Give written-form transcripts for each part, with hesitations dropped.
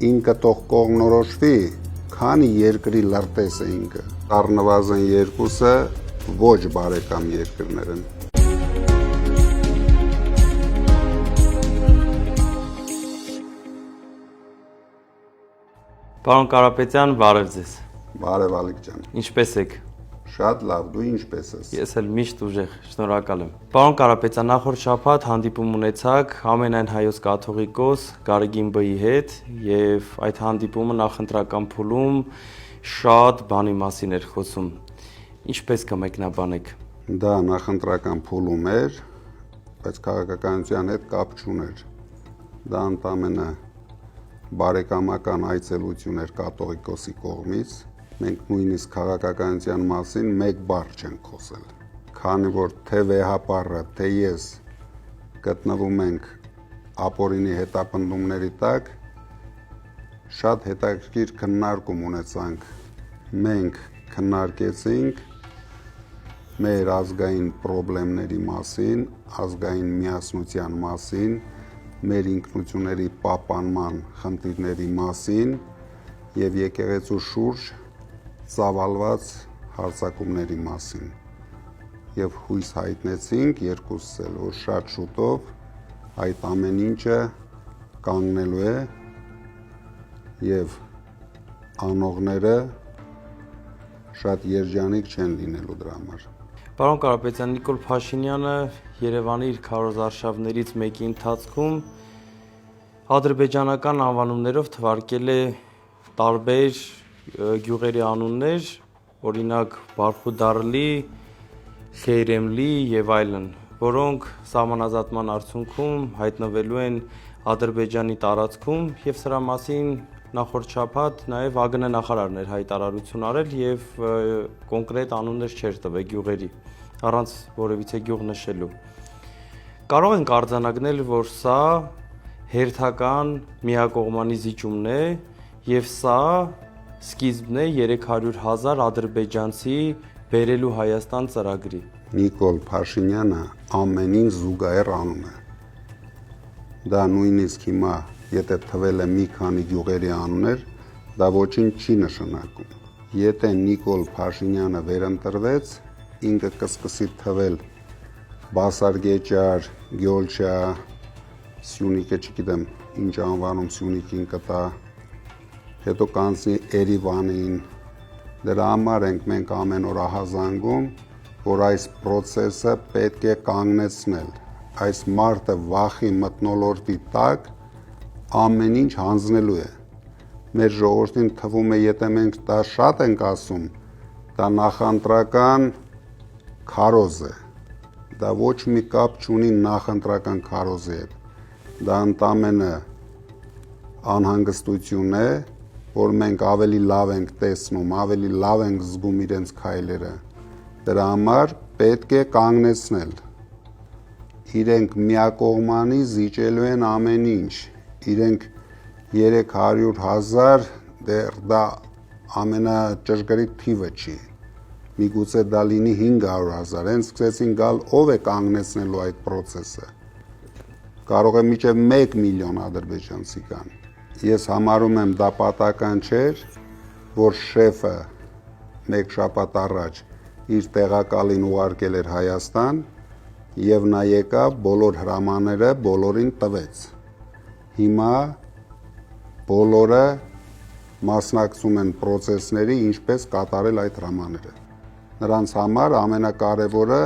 ինքը տող կողմնորոշվի, քանի երկրի լրտես է ինքը, առնվազն երկուսը ոչ բարեկամ երկրներ են։ Պարոն Կարապետյան, բարև ձեզ։ Բարև Ալիկ ջան։ Ինչպե՞ս եք։ Շատ լավ, դու ինչպե՞ս ես։ Ես էլ միշտ ուժեղ, շնորհակալ եմ։ Պարոն Կարապետյան, նախորդ շաբաթ հանդիպում ունեցաք ամենայն հայոց կաթողիկոս Գարեգին Բ-ի հետ եւ այդ հանդիպումը նախընտրական փուլում շատ բանի մասին էր խոսում։ Ինչպե՞ս կմեկնաբանեք։ Դա նախընտրական փուլում էր, բայց քաղաքականության հետ կապ չուներ։ Դա ընդամենը բարեկամական այցելություն էր կաթողիկոսի կողմից, մենք նույնիսկ քաղաքականության մասին մեկ բառ չենք խոսել, քանի որ թե վեհապարը, թե ես գտնվում ենք ապօրինի հետապնդումների տակ, շատ հետաքրքիր քննարկում ունեցանք, մենք քննարկեցինք մեր ազգային խնդիրների մասին, ազգային միասնության մասին, մեր ինքնությունների պահպանման խնդիրների մասին եւ եկեղեցու շուրջ ծավալված հարձակումների մասին եւ հույս հայտնեցինք երկուսս էլ, որ շատ շուտով այդ ամեն ինչը կանգնելու է եւ անողները շատ երջանիկ չեն լինելու դրա համար։ Պարոն Կարապետյան, Նիկոլ Փաշինյանը Երևանի իր քարոզարշավներից մեկի ընթացքում ադրբեջանական անվանումներով թվարկել է տարբեր գյուղերի անուններ, օրինակ Բարխուդարլի, Խեյրեմլի եւ այլն, որոնք սահմանազատման արդյունքում հայտնվելու են Ադրբեջանի տարածքում եւ սրա մասին նախորդ շաբաթ նաեւ ԱԳՆ նախարարն էր հայտարարություն արել եւ կոնկրետ անուններ չէր տվել գյուղերի, առանց որևիցե գյուղ նշելու։ Կարող ենք արձանագրել, որ սա հերթական միակողմանի զիջումն է եւ սա սկիզբն է 300,000 ադրբեջանցի բերելու Հայաստան ծրագրի։ Նիկոլ Փաշինյանը ամենին զուգահեռ անում է։ Դա նույնիսկ հիմա եթե թվել է մի քանի գյուղերի անուններ, դա ոչինչ չի նշանակում։ Եթե Նիկոլ Փաշինյանը վերընտրվեց, ինքը կսկսի թվել Բասարգեճար, Գյոլչա, Սյունիքը, չգիտեմ ինչ անվանում Սյունիքին կտա, հետո կանցնի Երևանին։ Դրա համար ենք մենք ամեն օր ահազանգում, որ այս process-ը պետք է կանգնեցնել։ Այս մարդը վախի մթնոլորտի տակ ամեն ինչ հանձնելու է։ Մեր ժողովրդին թվում է, եթե մենք դա շատ ենք ասում, դա նախընտրական քարոզ է։ Դա ոչ մի կապ չունի նախընտրական քարոզի հետ։ Դա ընդամենը անհանգստություն է, որ մենք ավելի լավ ենք տեսնում, ավելի լավ ենք զգում իրենց քայլերը։ Դրա համար պետք է կանգնեցնել։ Իրենք միակողմանի զիջելու են ամեն ինչ։ Իրենք 300,000 դեռ դա ամենաճշգրիտ թիվը չի։ Միգուցե դա լինի 500,000, հենց սկսեցին գալ, ով է կանգնեցնելու այդ process-ը։ Կարող է մինչև 1 միլիոն ադրբեջանցի կան։ Ես համարում եմ դա պատահական չէր, որ շեֆը մեկ շաբաթ առաջ իր տեղակալին ուղարկել էր Հայաստան եւ նա եկավ բոլոր հրամանները բոլորին տվեց։ Հիմա բոլորը մասնակցում են process-ների, ինչպես կատարել այդ հրամանները։ Նրանց համար ամենակարևորը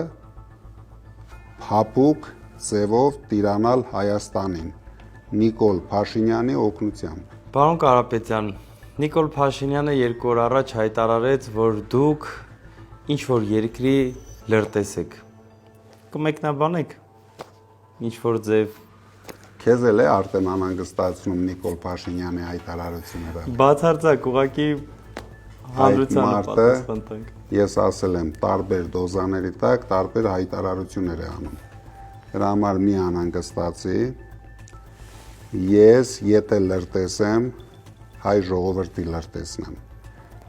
փափուկ ձևով տիրանալ Հայաստանին Նիկոլ Փաշինյանի օգնությամբ։ Պարոն Կարապետյան, Նիկոլ Փաշինյանը 2 օր առաջ հայտարարեց, որ դուք ինչ որ երկրի լրտես եք։ Կմեկնաբանեք ինչ որ ձև։ Քեզ էլ է արդեն անհանգստացնում Նիկոլ Փաշինյանի հայտարարությունները։ Բացարձակ, ուղղակի հանրությանը պատասխան տանք։ Ես ասել եմ, տարբեր դոզաների տակ տարբեր հայտարարություններ է անում։ Դրա համար մի անհանգստացի։ Ես եթե լրտես եմ, հայ ժողովրդի լրտեսն եմ։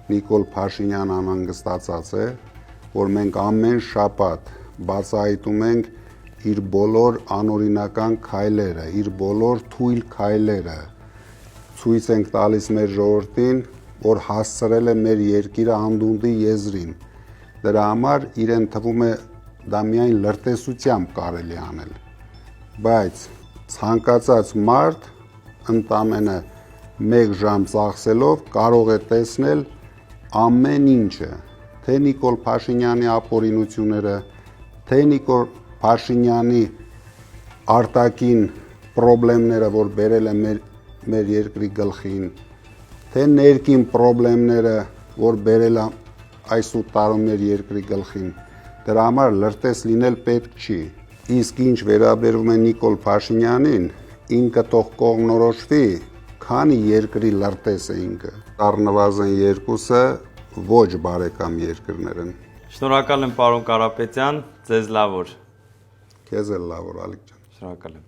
Նիկոլ Փաշինյանը անհանգստացած է, որ մենք ամեն շաբաթ բացահայտում ենք իր բոլոր անօրինական քայլերը, իր բոլոր թույլ քայլերը, ցույց ենք տալիս մեր ժողովրդին, որ հասցրել է մեր երկիրը անդունդի եզրին։ Դրա համար իրեն թվում է դա միայն լրտեսությամբ կարելի անել։ Բայց ցանկացած մարդ ընդամենը 1 ժամ ծախսելով կարող է տեսնել ամեն ինչը, թե Նիկոլ Փաշինյանի ապօրինությունները, թե Նիկոլ Փաշինյանի արտաքին խնդիրները, որ բերել է մեր երկրի գլխին, թե ներքին խնդիրները, որ բերել է այս 8 տարում մեր երկրի գլխին։ Դրա համար լրտես լինել պետք չի։ Իսկ ինչ վերաբերում է Նիկոլ Փաշինյանին, ինքը թող կողմնորոշվի, քանի երկրի լրտես է ինքը։ Առնվազն 2-ը ոչ բարեկամ երկրներ են։ Շնորհակալ եմ պարոն Կարապետյան, ձեզ լավ օր։ Քեզ էլ լավ օր, Ալիկ ջան։ Շնորհակալ եմ։